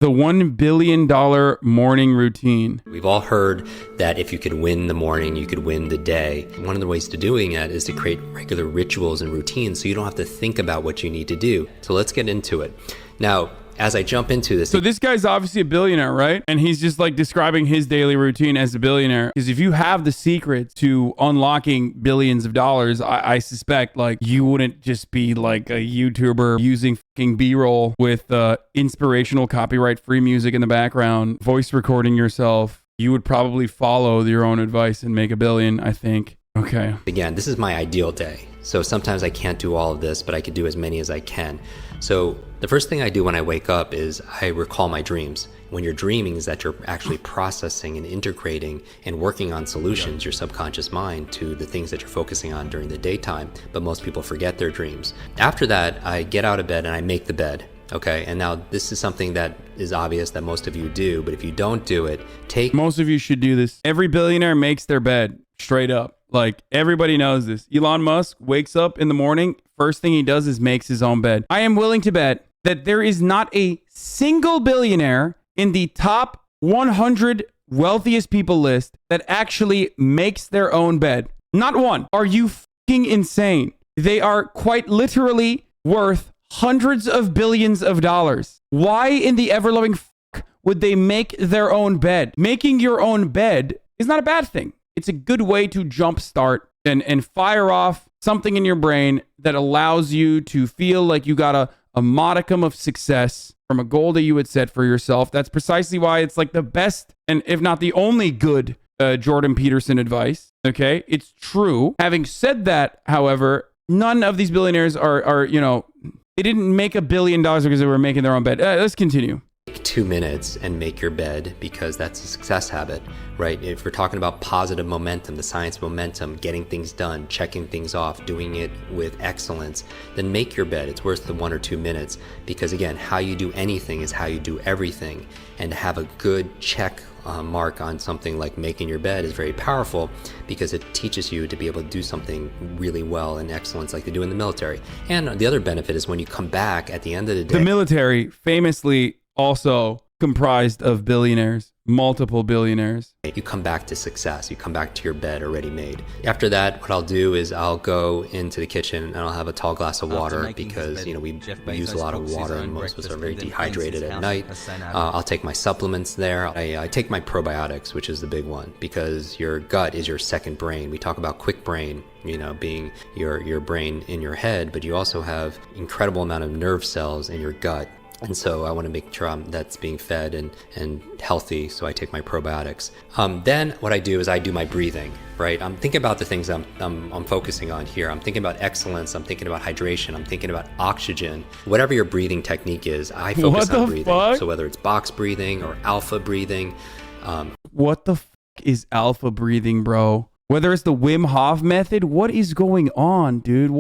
The $1 billion morning routine. We've all heard that if you could win the morning, you could win the day. One of the ways to doing it is to create regular rituals and routines so you don't have to think about what you need to do. So let's get into it. Now, as I jump into this. So this guy's obviously a billionaire, right? And he's just like describing his daily routine as a billionaire. Because if you have the secret to unlocking billions of dollars, I suspect like you wouldn't just be like a YouTuber using fucking B-roll with inspirational copyright-free music in the background, voice recording yourself. You would probably follow your own advice and make $1 billion, I think. Okay. Again, this is my ideal day. So sometimes I can't do all of this, but I could do as many as I can. So the first thing I do when I wake up is I recall my dreams. When you're dreaming is that you're actually processing and integrating and working on solutions, your subconscious mind, to the things that you're focusing on during the daytime. But most people forget their dreams. After that, I get out of bed and I make the bed. Okay, and now this is something that is obvious that most of you do, but if you don't do it, Most of you should do this. Every billionaire makes their bed, straight up. Like, everybody knows this. Elon Musk wakes up in the morning, first thing he does is makes his own bed. I am willing to bet that there is not a single billionaire in the top 100 wealthiest people list that actually makes their own bed. Not one. Are you fucking insane? They are quite literally worth hundreds of billions of dollars. Why in the ever-loving fuck would they make their own bed? Making your own bed is not a bad thing. It's a good way to jumpstart and fire off something in your brain that allows you to feel like you got a modicum of success from a goal that you had set for yourself. That's precisely why it's like the best, and if not the only good Jordan Peterson advice. Okay, it's true. Having said that, however, none of these billionaires are they didn't make $1 billion because they were making their own bed. Let's continue. 2 minutes and make your bed, because that's a success habit, right? If we're talking about positive momentum, the science of momentum, getting things done, checking things off, doing it with excellence, then make your bed. It's worth the 1 or 2 minutes, because again, how you do anything is how you do everything. And to have a good check mark on something like making your bed is very powerful, because it teaches you to be able to do something really well in excellence like they do in the military. And the other benefit is when you come back at the end of the day. The military famously also comprised of billionaires, multiple billionaires. You come back to success. You come back to your bed already made. After that, what I'll do is I'll go into the kitchen and I'll have a tall glass of water, because we use a lot of water and most of us are very dehydrated at night. I'll take my supplements there. I take my probiotics, which is the big one, because your gut is your second brain. We talk about quick brain, being your brain in your head, but you also have incredible amount of nerve cells in your gut. And so I want to make sure that's being fed and healthy, so I take my probiotics. Then what I do is I do my breathing, right? I'm thinking about the things I'm focusing on here. I'm thinking about excellence. I'm thinking about hydration. I'm thinking about oxygen. Whatever your breathing technique is, I focus on breathing. Fuck? So whether it's box breathing or alpha breathing. What the fuck is alpha breathing, bro? Whether it's the Wim Hof method, what is going on, dude?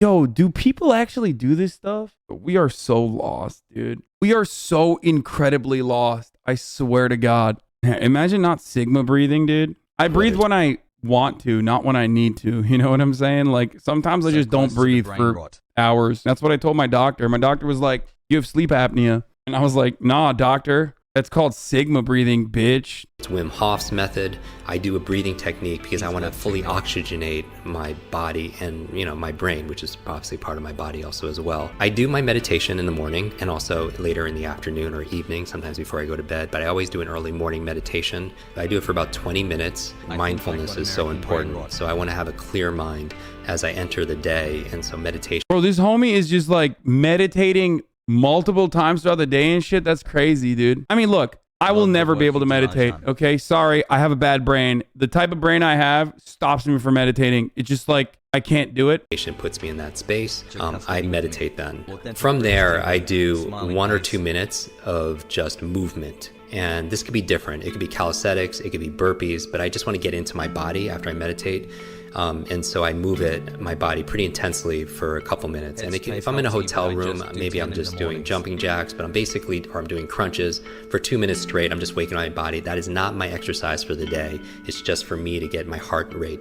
Yo, do people actually do this stuff? We are so lost, dude. We are so incredibly lost. I swear to God. Imagine not Sigma breathing, dude. I breathe when I want to, not when I need to. You know what I'm saying? Like, sometimes I just don't breathe for hours. That's what I told my doctor. My doctor was like, you have sleep apnea. And I was like, nah, doctor. That's called Sigma breathing, bitch. It's Wim Hof's method. I do a breathing technique because I want to fully oxygenate my body and, my brain, which is obviously part of my body also as well. I do my meditation in the morning and also later in the afternoon or evening, sometimes before I go to bed, but I always do an early morning meditation. I do it for about 20 minutes. Mindfulness is so important. So I want to have a clear mind as I enter the day. And so meditation. Bro, this homie is just like meditating multiple times throughout the day and shit. That's crazy, dude. I mean, look, I will never be able to meditate. Okay, sorry, I have a bad brain. The type of brain I have stops me from meditating. It's just like I can't do it. Meditation puts me in that space. I meditate then. From there, I do 1 or 2 minutes of just movement. And this could be different. It could be calisthenics, it could be burpees, but I just want to get into my body after I meditate. And so I move my body pretty intensely for a couple minutes. And if I'm in a hotel room, maybe I'm just doing jumping jacks, but I'm doing crunches for 2 minutes straight. I'm just waking my body. That is not my exercise for the day. It's just for me to get my heart rate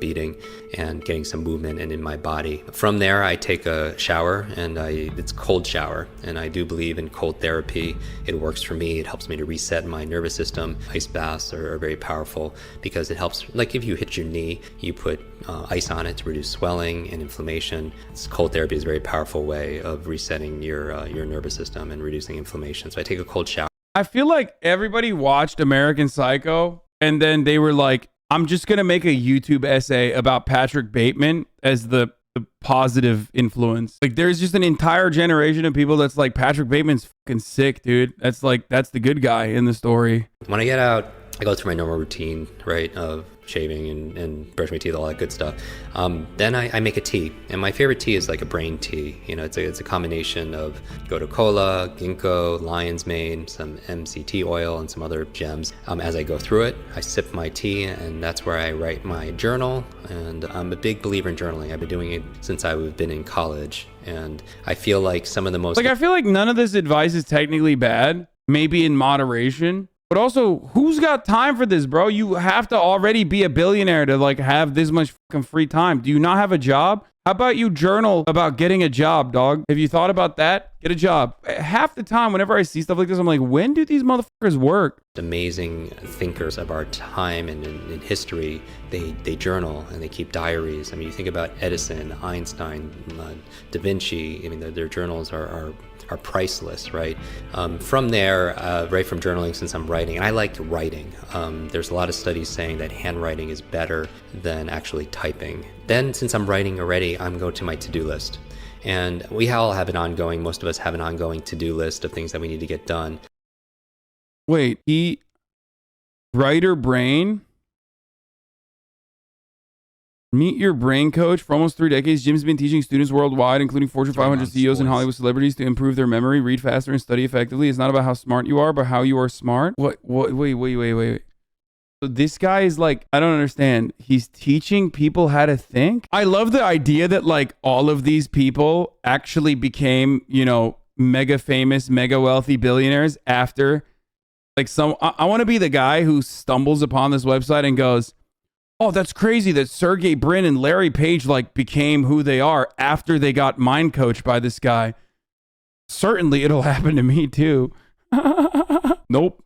beating and getting some movement in my body. From there, I take a shower, and it's cold shower. And I do believe in cold therapy. It works for me. It helps me to reset my nervous system. Ice baths are very powerful because it helps. Like if you hit your knee, you put ice on it to reduce swelling and inflammation. Cold therapy is a very powerful way of resetting your nervous system and reducing inflammation. So I take a cold shower. I feel like everybody watched American Psycho and then they were like, I'm just going to make a YouTube essay about Patrick Bateman as the positive influence. Like there's just an entire generation of people that's like, Patrick Bateman's fucking sick, dude. That's the good guy in the story. When I get out, I go through my normal routine, right, of shaving and brush my teeth, all that good stuff. Then I make a tea, and my favorite tea is like a brain tea. You know, it's a combination of gotu kola, ginkgo, lion's mane, some MCT oil, and some other gems. As I go through it, I sip my tea, and that's where I write my journal. And I'm a big believer in journaling. I've been doing it since I've been in college, and I feel like some of the most... I feel like none of this advice is technically bad, maybe in moderation. But also, who's got time for this, bro? You have to already be a billionaire to like have this much fucking free time. Do you not have a job? How about you journal about getting a job, dog? Have you thought about that? Get a job. Half the time, whenever I see stuff like this, I'm like, when do these motherfuckers work? Amazing thinkers of our time and in history, they journal and they keep diaries. I mean, you think about Edison, Einstein, Da Vinci. I mean, their journals are priceless, right? From there, right from journaling, since I'm writing, and I like writing, there's a lot of studies saying that handwriting is better than actually typing. Then, since I'm writing already, I'm going to my to-do list. And we all have an ongoing, most of us have an ongoing to-do list of things that we need to get done. Wait, writer brain? Meet your brain coach. For almost 3 decades, Jim's been teaching students worldwide, including Fortune 500 CEOs and Hollywood celebrities, to improve their memory, read faster, and study effectively. It's not about how smart you are, but how you are smart. Wait. So this guy is like, I don't understand. He's teaching people how to think. I love the idea that like all of these people actually became, you know, mega famous, mega wealthy billionaires after like I want to be the guy who stumbles upon this website and goes, oh, that's crazy that Sergey Brin and Larry Page like became who they are after they got mind coached by this guy. Certainly it'll happen to me too. Nope.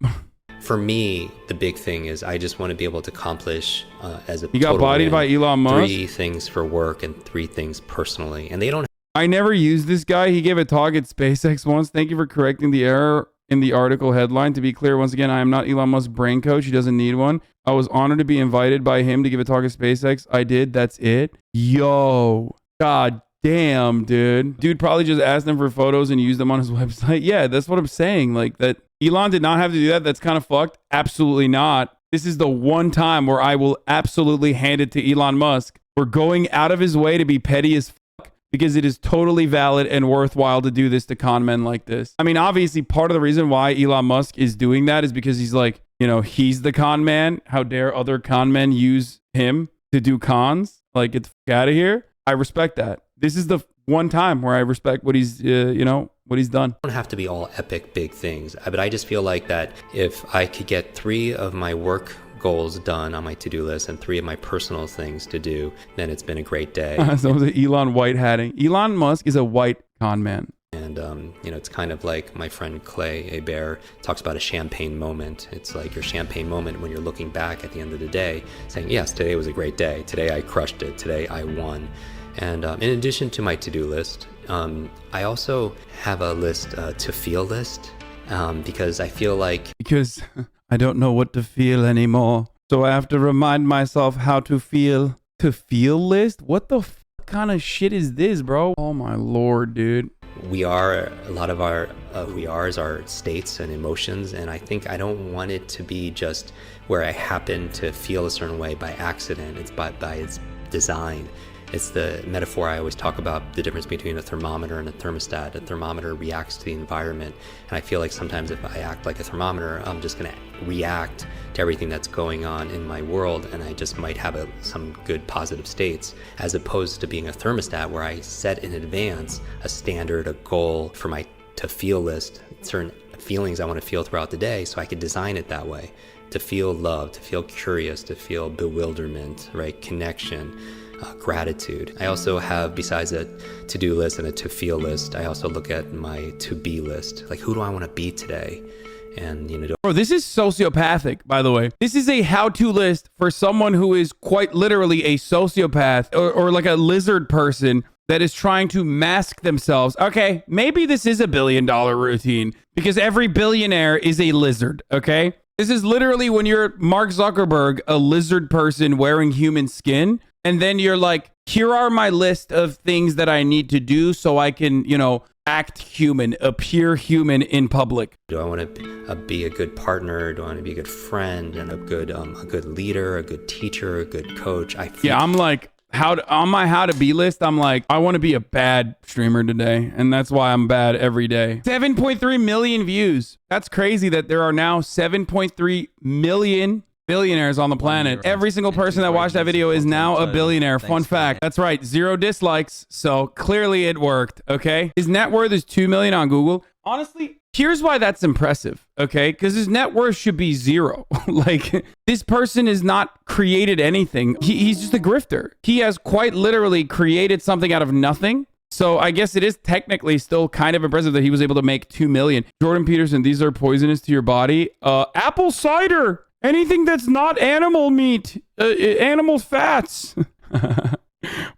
For me, the big thing is I just want to be able to accomplish as a You got bodied by Elon Musk? 3 things for work and 3 things personally. And they don't... I never used this guy. He gave a talk at SpaceX once. Thank you for correcting the error in the article headline. To be clear, once again, I am not Elon Musk's brain coach. He doesn't need one. I was honored to be invited by him to give a talk at SpaceX. I did. That's it. Yo. God damn, dude. Dude probably just asked him for photos and used them on his website. Yeah, that's what I'm saying. Like that. Elon did not have to do that. That's kind of fucked. Absolutely not. This is the one time where I will absolutely hand it to Elon Musk for going out of his way to be petty as fuck, because it is totally valid and worthwhile to do this to con men like this. I mean, obviously, part of the reason why Elon Musk is doing that is because he's like, you know, he's the con man. How dare other con men use him to do cons? Like, get the fuck out of here. I respect that. This is the one time where I respect what he's, what he's done. Don't have to be all epic big things, but I just feel like that if I could get 3 of my work goals done on my to-do list and 3 of my personal things to do, then it's been a great day. So was it Elon white hatting? Elon Musk is a white con man. And, it's kind of like my friend Clay Hebert talks about a champagne moment. It's like your champagne moment when you're looking back at the end of the day saying, yes, today was a great day. Today I crushed it. Today I won. And in addition to my to-do list, I also have a list, to feel list, because I feel like... Because I don't know what to feel anymore. So I have to remind myself how to feel. To feel list? What the kind of shit is this, bro? Oh my Lord, dude. We are, a lot of our who we are is our states and emotions, and I think I don't want it to be just where I happen to feel a certain way by accident. It's by its design. It's the metaphor I always talk about, the difference between a thermometer and a thermostat. A thermometer reacts to the environment, and I feel like sometimes if I act like a thermometer, I'm just gonna react to everything that's going on in my world, and I just might have some good positive states, as opposed to being a thermostat where I set in advance a standard, a goal for my to-feel list, certain feelings I want to feel throughout the day, so I could design it that way. To feel love, to feel curious, to feel bewilderment, right? Connection, gratitude. I also have, besides a to-do list and a to-feel list, I also look at my to-be list. Like, who do I want to be today? And, you know, bro, this is sociopathic, by the way. This is a how-to list for someone who is quite literally a sociopath or like a lizard person that is trying to mask themselves. Okay, maybe this is a $1 billion routine because every billionaire is a lizard, okay? This is literally when you're Mark Zuckerberg, a lizard person wearing human skin, and then you're like, here are my list of things that I need to do so I can, you know, act human, appear human in public. Do I want to be a good partner? Do I want to be a good friend and a good leader, a good teacher, a good coach? I'm like, on my how to be list, I'm like, I want to be a bad streamer today, and that's why I'm bad every day. 7.3 million views. That's crazy that there are now 7.3 million billionaires on the planet. Every single person that watched that video is now a billionaire. Fun fact. That's right. 0 dislikes. So clearly it worked. Okay. His net worth is 2 million on Google. Honestly, here's why that's impressive. Okay. Because his net worth should be 0. Like, this person has not created anything. He's just a grifter. He has quite literally created something out of nothing. So I guess it is technically still kind of impressive that he was able to make 2 million. Jordan Peterson, these are poisonous to your body. Apple cider. Anything that's not animal meat, animal fats.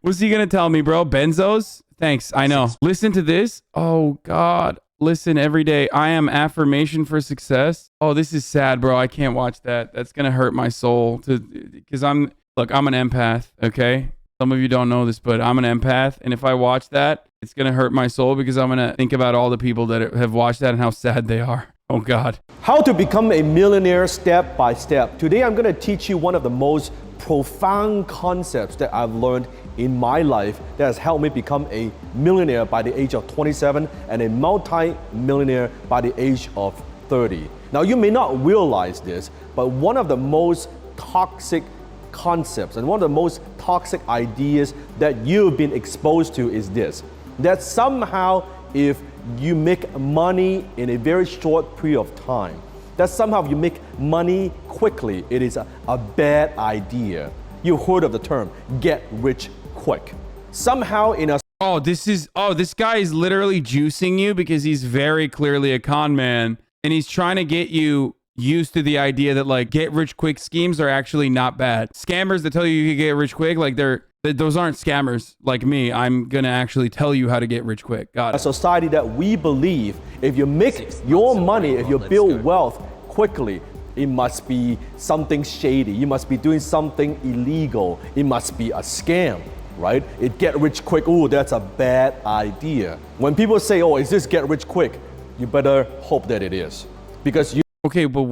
What's he gonna tell me, bro? Benzos? Thanks, I know. Listen to this. Oh, God. Listen every day. I am affirmation for success. Oh, this is sad, bro. I can't watch that. That's gonna hurt my soul. Because I'm an empath, okay? Some of you don't know this, but I'm an empath. And if I watch that, it's gonna hurt my soul because I'm gonna think about all the people that have watched that and how sad they are. Oh, God. How to become a millionaire step by step. Today, I'm going to teach you one of the most profound concepts that I've learned in my life that has helped me become a millionaire by the age of 27 and a multi-millionaire by the age of 30. Now, you may not realize this, but one of the most toxic concepts and one of the most toxic ideas that you've been exposed to is this, that somehow if you make money in a very short period of time, that somehow if you make money quickly, it is a bad idea. You heard of the term, get rich quick. Somehow in a... this guy is literally juicing you because he's very clearly a con man, and he's trying to get you used to the idea that like get rich quick schemes are actually not bad. Scammers that tell you can get rich quick, like those aren't scammers like me. I'm gonna actually tell you how to get rich quick. Got it. A society that we believe if you make your money, if you build wealth quickly, it must be something shady. You must be doing something illegal. It must be a scam, right? It get rich quick. Ooh, that's a bad idea. When people say, "Oh, is this get rich quick?" You better hope that it is, because you. Okay, but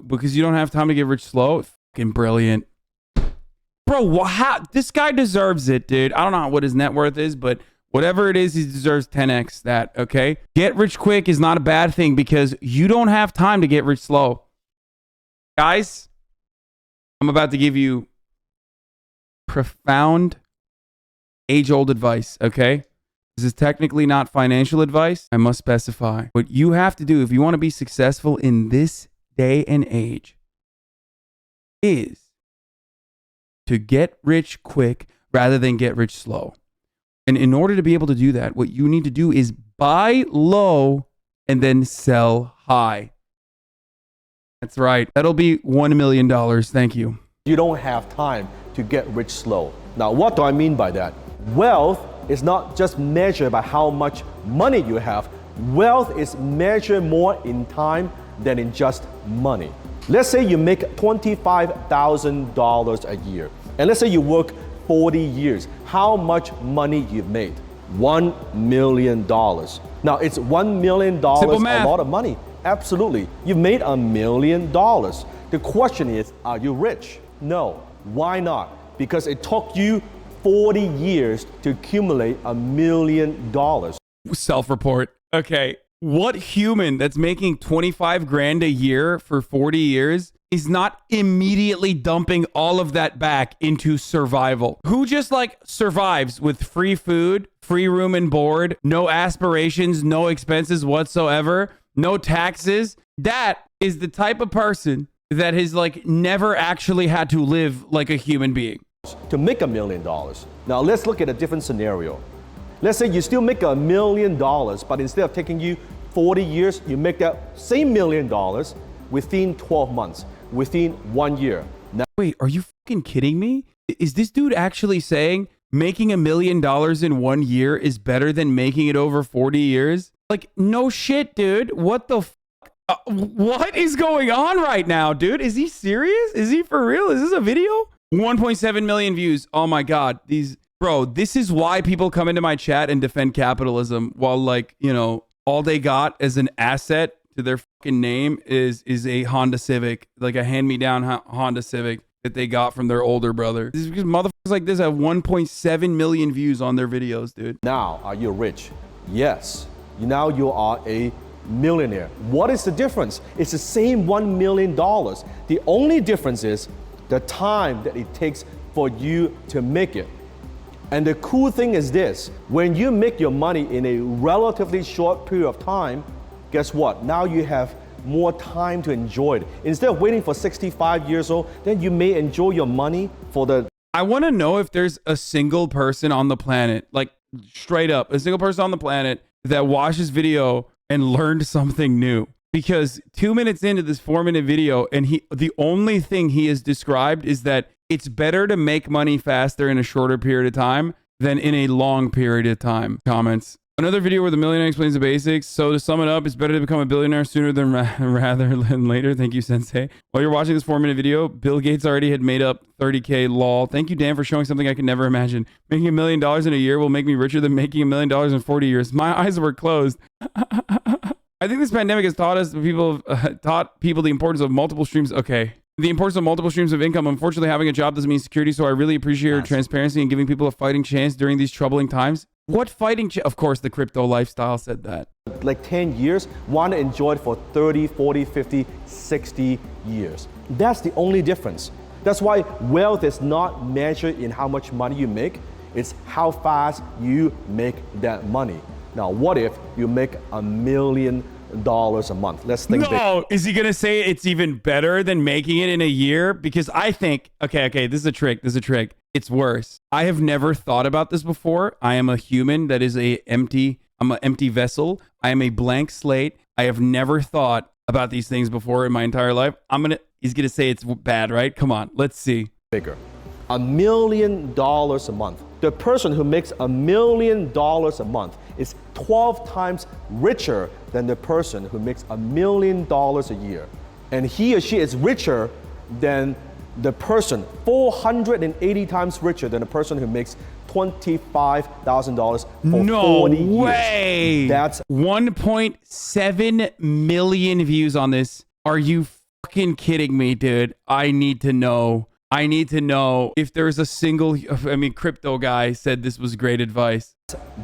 because you don't have time to get rich slow? Fucking brilliant. Bro, this guy deserves it, dude. I don't know what his net worth is, but whatever it is, he deserves 10x that, okay? Get rich quick is not a bad thing because you don't have time to get rich slow. Guys, I'm about to give you profound age-old advice, okay? This is technically not financial advice. I must specify. What you have to do if you want to be successful in this day and age is to get rich quick rather than get rich slow. And in order to be able to do that, what you need to do is buy low and then sell high. That's right. That'll be $1 million. Thank you. You don't have time to get rich slow. Now, what do I mean by that? Wealth is not just measured by how much money you have. Wealth is measured more in time than in just money. Let's say you make $25,000 a year, and let's say you work 40 years. How much money you've made? $1 million. Now, it's $1 million a lot of money. Absolutely. You've made $1 million. The question is, are you rich? No. Why not? Because it took you 40 years to accumulate $1 million. Self-report. Okay. What human that's making 25 grand a year for 40 years is not immediately dumping all of that back into survival? Who just like survives with free food, free room and board, no aspirations, no expenses whatsoever, no taxes? That is the type of person that has like never actually had to live like a human being. To make $1 million. Now let's look at a different scenario. Let's say you still make $1 million, but instead of taking you 40 years, you make that same $1 million within 12 months, within 1 year. Now, wait, are you fucking kidding me? Is this dude actually saying making $1 million in 1 year is better than making it over 40 years? Like, no shit, dude. What the what is going on right now, dude? Is he serious? Is he for real? Is this a video? 1.7 million views. Oh my God. Bro, this is why people come into my chat and defend capitalism while, like, you know, all they got as an asset to their fucking name is a Honda Civic, like a hand-me-down Honda Civic that they got from their older brother. This is because motherfuckers like this have 1.7 million views on their videos, dude. now, are you rich? Yes. Now you are a millionaire. What is the difference? It's the same $1 million. The only difference is the time that it takes for you to make it. And the cool thing is this, when you make your money in a relatively short period of time, guess what? Now you have more time to enjoy it. Instead of waiting for 65 years old, then you may enjoy your money for the... I want to know if there's a single person on the planet, like straight up, a single person on the planet that watched this video and learned something new. Because 2 minutes into this 4-minute video, and the only thing he has described is that it's better to make money faster in a shorter period of time than in a long period of time. Comments. Another video where the millionaire explains the basics. So to sum it up, it's better to become a billionaire sooner than rather than later. Thank you, Sensei. While you're watching this 4-minute video, Bill Gates already had made up 30K lol. Thank you, Dan, for showing something I could never imagine. Making $1 million in a year will make me richer than making $1 million in 40 years. My eyes were closed. I think this pandemic has taught people the importance of multiple streams. Okay. The importance of multiple streams of income. Unfortunately, having a job doesn't mean security, so I really appreciate your transparency and giving people a fighting chance during these troubling times. What fighting chance? Of course, the crypto lifestyle said that. Like 10 years, want to enjoy it for 30, 40, 50, 60 years. That's the only difference. That's why wealth is not measured in how much money you make. It's how fast you make that money. Now, what if you make $1 million a month? Let's think. No, is he gonna say it's even better than making it in a year? Because I think, okay, this is a trick. It's worse. I have never thought about this before. I am a human that is I'm an empty vessel. I am a blank slate. I have never thought about these things before in my entire life. He's gonna say it's bad, right? Come on, let's see. Bigger. $1 million a month. The person who makes $1 million a month is 12 times richer than the person who makes $1 million a year. And he or she is richer than the person, 480 times richer than the person who makes $25,000 for 40 years. No way! That's 1.7 million views on this. Are you fucking kidding me, dude? I need to know if there's a single, crypto guy said this was great advice.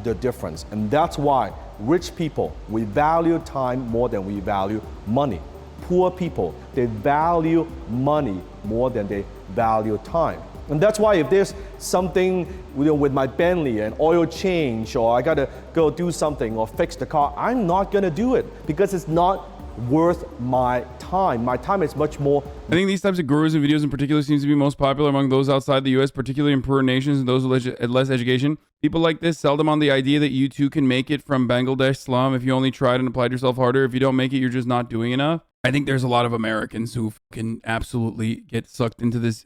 the difference. And that's why rich people, we value time more than we value money. Poor people, they value money more than they value time. And that's why if there's something with my Bentley, an oil change, or I gotta go do something or fix the car, I'm not gonna do it because it's not worth my time. My time is much more. I think these types of gurus and videos in particular seems to be most popular among those outside the US, particularly in poorer nations and those with less education. People like this sell them on the idea that you too can make it from Bangladesh slum if you only tried and applied yourself harder. If you don't make it, you're just not doing enough. I think there's a lot of Americans who can absolutely get sucked into this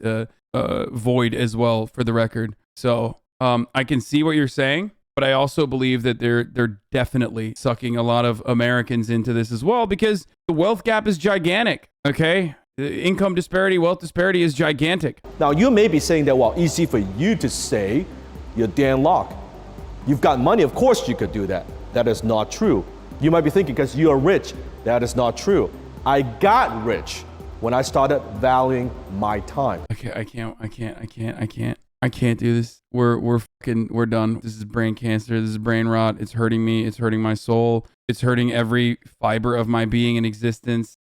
void as well, for the record. So I can see what you're saying, but I also believe that they're definitely sucking a lot of Americans into this as well, because the wealth gap is gigantic, okay? The income disparity, wealth disparity is gigantic. Now, you may be saying that, well, easy for you to say, you're Dan Lok. You've got money, of course you could do that. That is not true. You might be thinking because you're rich, that is not true. I got rich when I started valuing my time. Okay, I can't. I can't do this. We're done. This is brain cancer. This is brain rot. It's hurting me. It's hurting my soul. It's hurting every fiber of my being and existence.